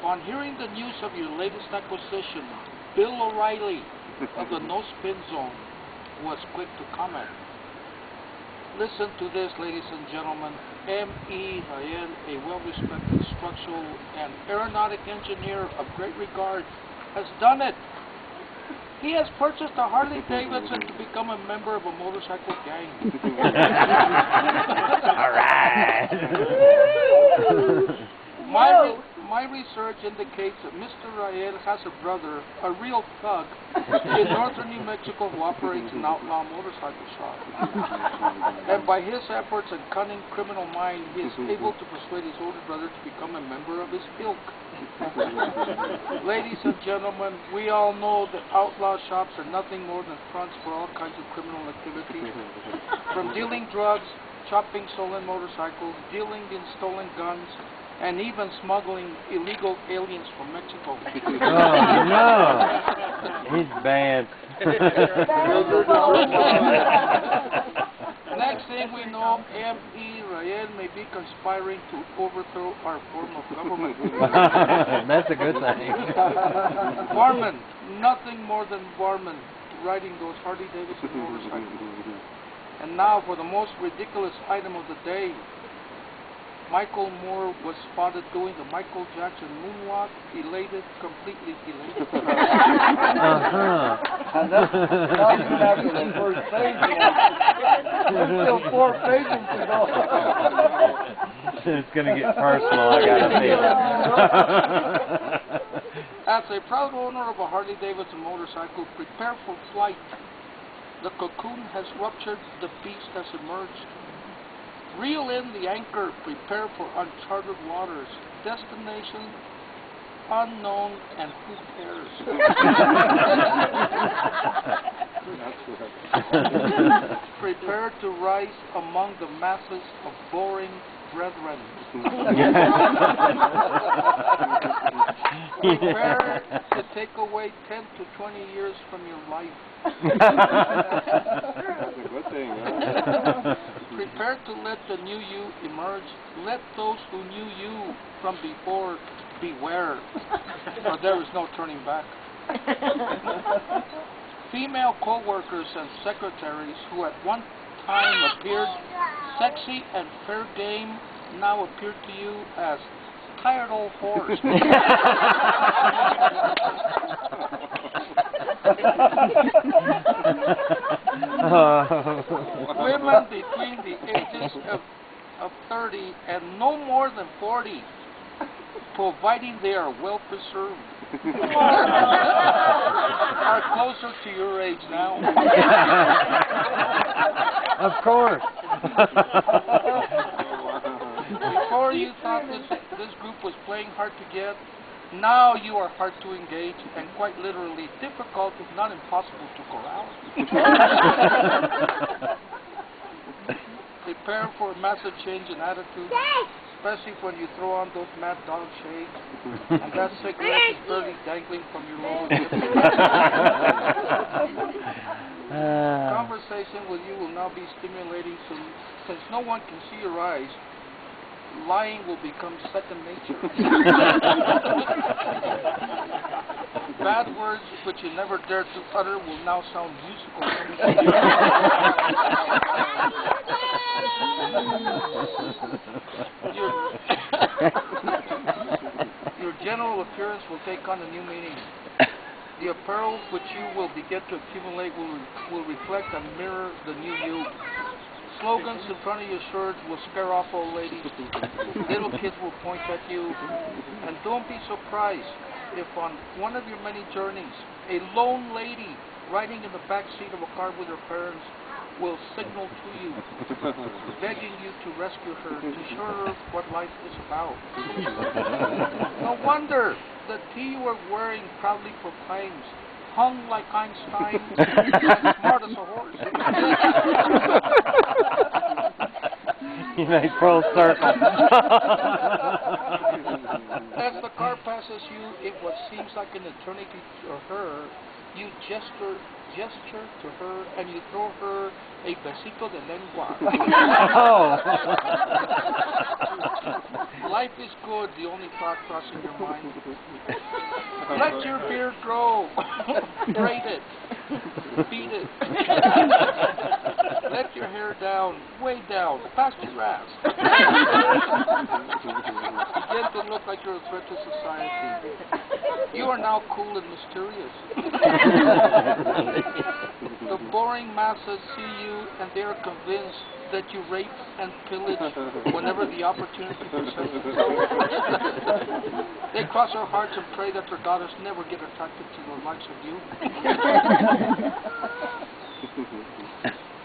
Upon hearing the news of your latest acquisition, Bill O'Reilly of the No Spin Zone was quick to comment. Listen to this, ladies and gentlemen. M.E. Ryan, a well-respected structural and aeronautic engineer of great regard, has done it. He has purchased a Harley Davidson to become a member of a motorcycle gang. All right. My research indicates that Mr. Ryan has a brother, a real thug, in northern New Mexico who operates an outlaw motorcycle shop. And by his efforts and cunning criminal mind, he is able to persuade his older brother to become a member of his ilk. Ladies and gentlemen, we all know that outlaw shops are nothing more than fronts for all kinds of criminal activity. From dealing drugs, chopping stolen motorcycles, dealing in stolen guns, and even smuggling illegal aliens from Mexico. Oh, no. He's bad. Next thing we know, M.E. Ryan may be conspiring to overthrow our form of government. That's a good thing. Barman, nothing more than barman, riding those Harley Davidson motorcycles. And now for the most ridiculous item of the day. Michael Moore was spotted doing the Michael Jackson moonwalk, elated, completely elated. And that's not even after the first page. There's still 4 pages to go. It's going to get personal, I got to feel. As a proud owner of a Harley Davidson motorcycle, prepare for flight. The cocoon has ruptured, the beast has emerged. Reel in the anchor, prepare for uncharted waters. Destination unknown, and who cares? Prepare to rise among the masses of boring brethren. Prepare to take away 10 to 20 years from your life. That's a good thing, huh? Prepare to let the new you emerge. Let those who knew you from before beware, for there is no turning back. Female co-workers and secretaries who at one time appeared sexy and fair game now appear to you as tired old whores. Women between the ages of 30 and no more than 40, providing they are well preserved, are closer to your age now. Of course. Before you thought this group was playing hard to get, now you are hard to engage and quite literally difficult, if not impossible, to corral. Prepare for a massive change in attitude, especially when you throw on those mad dog shades and that cigarette is barely dangling from your lower lip. Conversation with you will now be stimulating, since no one can see your eyes. Lying will become second nature. Bad words which you never dared to utter will now sound musical. Your general appearance will take on a new meaning. The apparel which you will begin to accumulate will reflect and mirror the new you. Slogans in front of your shirts will scare off old ladies. Little kids will point at you. And don't be surprised if on one of your many journeys, a lone lady riding in the back seat of a car with her parents will signal to you, begging you to rescue her, to show her what life is about. No wonder the tea you are wearing proudly proclaims, hung like Einstein, and smart as a horse. You made full circle. As the car passes you in what seems like an eternity to her, you gesture to her and you throw her a besito de lengua. Oh. Life is good, the only thought crossing your mind. Let your beard grow. Braid it. Beat it. Let your hair down, way down, past your ass. Begin to look like you're a threat to society. You are now cool and mysterious. The boring masses see you and they are convinced that you rape and pillage whenever the opportunity presents itself. They cross their hearts and pray that their daughters never get attracted to the likes of you.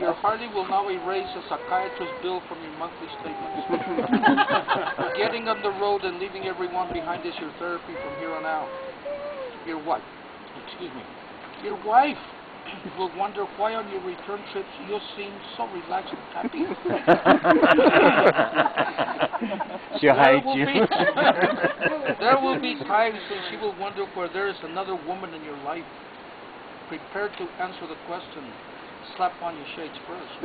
Your Harley will now erase a psychiatrist's bill from your monthly statements. Getting on the road and leaving everyone behind is your therapy from here on out. Your wife will wonder why on your return trips you seem so relaxed and happy. She'll hate you. There will be times when she will wonder where there is another woman in your life. Prepare to answer the question. Slap on your shades first.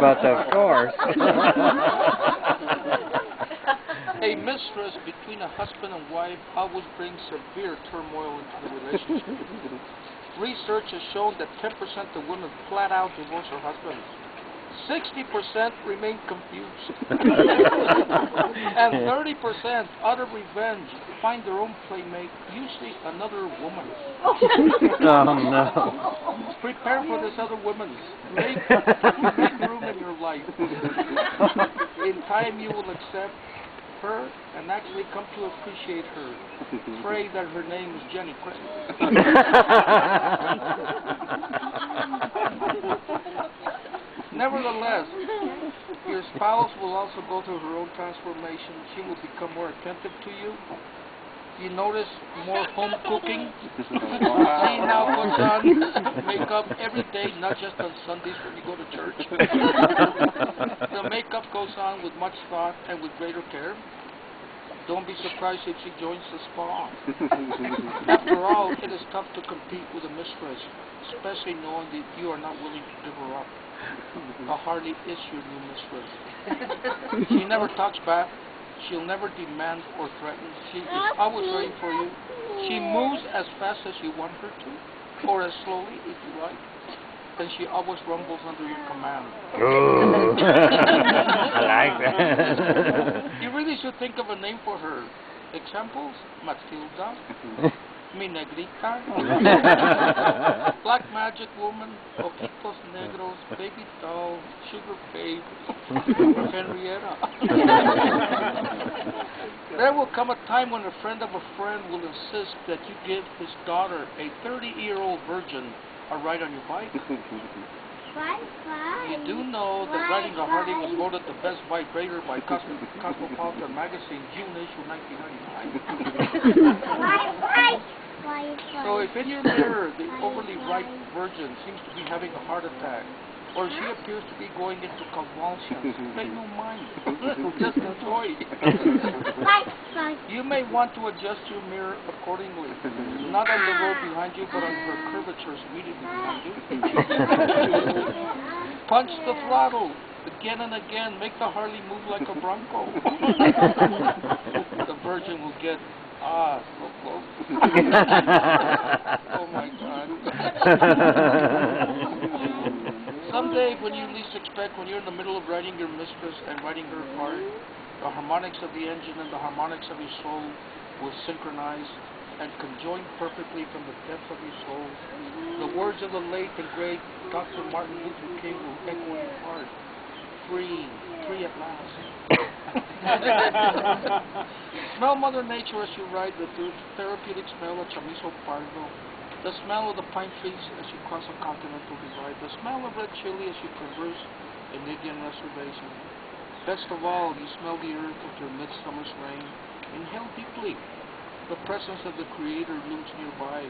But of course. A mistress between a husband and wife always brings severe turmoil into the relationship. Research has shown that 10% of women flat out divorce their husbands. 60% remain confused. And 30% out of revenge find their own playmate, usually another woman. Oh no. Prepare for this other woman. Make room in your life. In time you will accept her and actually come to appreciate her. Pray that her name is Jenny Craig. Nevertheless, your spouse will also go through her own transformation. She will become more attentive to you. You notice more home cooking. She now puts on makeup every day, not just on Sundays when you go to church. The makeup goes on with much thought and with greater care. Don't be surprised if she joins the spa. After all, it is tough to compete with a mistress, especially knowing that you are not willing to give her up. A Harley is your new mistress. She never talks back. She'll never demand or threaten. She is always ready for you. She moves as fast as you want her to, or as slowly if you like. And she always rumbles under your command. Ooh. I like that. You really should think of a name for her. Examples? Matilda, Mi Negrita, Black Magic Woman, Ojitos Negros, Baby Doll, Sugar Babe, Henrietta. There will come a time when a friend of a friend will insist that you give his daughter, a 30-year-old virgin, a ride on your bike. You do know that riding a Harley was voted the best vibrator by Cosmopolitan Magazine, June issue 1999. So if in your mirror the overly ripe virgin seems to be having a heart attack, or she appears to be going into convulsions, pay no mind. Just enjoy. You may want to adjust your mirror accordingly. Not on the road behind you, but on her curvatures immediately behind you. Punch the throttle again and again. Make the Harley move like a Bronco. The virgin will get, so close. Oh my God. Someday, when you least expect, when you're in the middle of riding your mistress and riding her hard, the harmonics of the engine and the harmonics of your soul will synchronize and conjoin perfectly from the depths of your soul. The words of the late and great Dr. Martin Luther King will echo in your heart. Free, free at last. Smell Mother Nature as you ride the therapeutic smell of chamizo pardo. The smell of the pine trees as you cross a continental divide. The smell of red chili as you traverse an Indian reservation. Best of all, you smell the earth after midsummer's rain. Inhale deeply. The presence of the Creator looms nearby.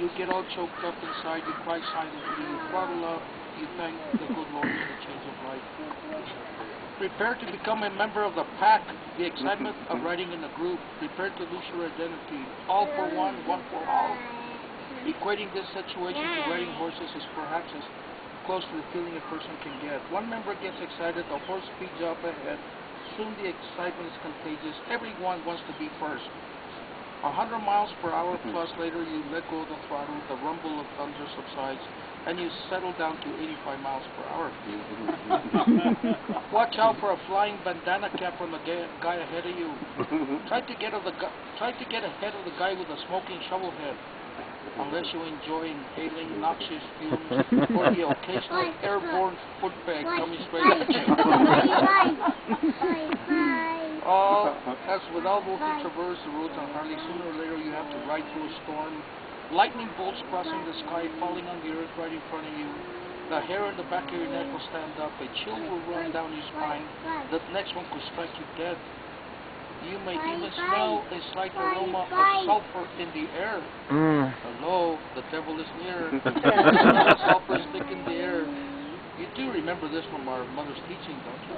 You get all choked up inside. You cry silently. You throttle up. You thank the good Lord for the change of life. Prepare to become a member of the pack. The excitement of riding in a group. Prepare to lose your identity. All for one, one for all. Equating this situation to riding horses is perhaps as close to the feeling a person can get. One member gets excited, the horse speeds up ahead. Soon the excitement is contagious. Everyone wants to be first. 100 miles per hour plus later, you let go of the throttle, the rumble of thunder subsides, and you settle down to 85 miles per hour. Watch out for a flying bandana cap from the guy ahead of you. Try to get ahead of the guy with a smoking shovel head. Unless you enjoy inhaling noxious fumes or the occasional airborne foot bag coming straight at you. As with all those who traverse the roads on Harley, sooner or later you have to ride through a storm. Lightning bolts crossing the sky, falling on the earth right in front of you. The hair on the back of your neck will stand up. A chill will run down your spine. The next one could strike you dead. You may even smell a slight aroma of sulfur in the air. Hello, the devil is near. Sulfur is thick in the air. You do remember this from our mother's teaching, don't you?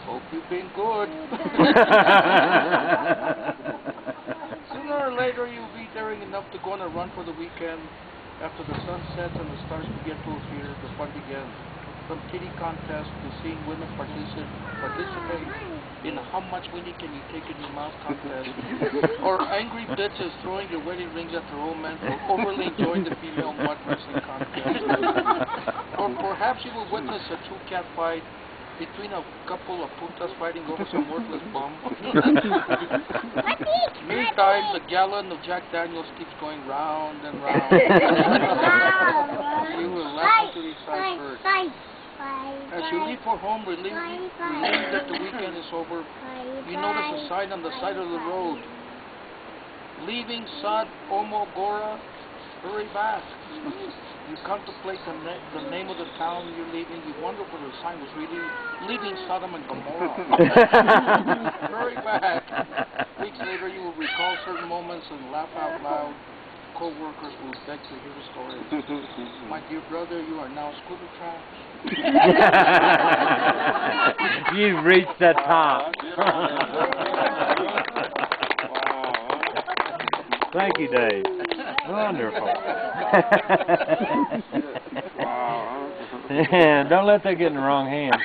Hope you've been good. Sooner or later, you'll be daring enough to go on a run for the weekend. After the sun sets and the stars begin to appear, the fun begins. From kitty contests to seeing women participate in how much winning can you take in your mouth contest, or angry bitches throwing their wedding rings at their old men for overly enjoying the female mud wrestling contest. Or perhaps you will witness a true cat fight between a couple of putas fighting over some worthless bum. Meantime, the gallon of Jack Daniels keeps going round and round. You will laugh to decide first. As you leave for home, relieved that the weekend is over, you notice a sign on the side of the road. Leaving Sod Omogora, hurry back. You contemplate the name of the town you're leaving. You wonder whether the sign was really leaving Sodom and Gomorrah. Hurry back. Weeks later, you will recall certain moments and laugh out loud. Co-workers will beg to hear the story. My dear brother, you are now scooter trash. You've reached the top. Thank you, Dave. Wonderful. Wow. Yeah, don't let that get in the wrong hands.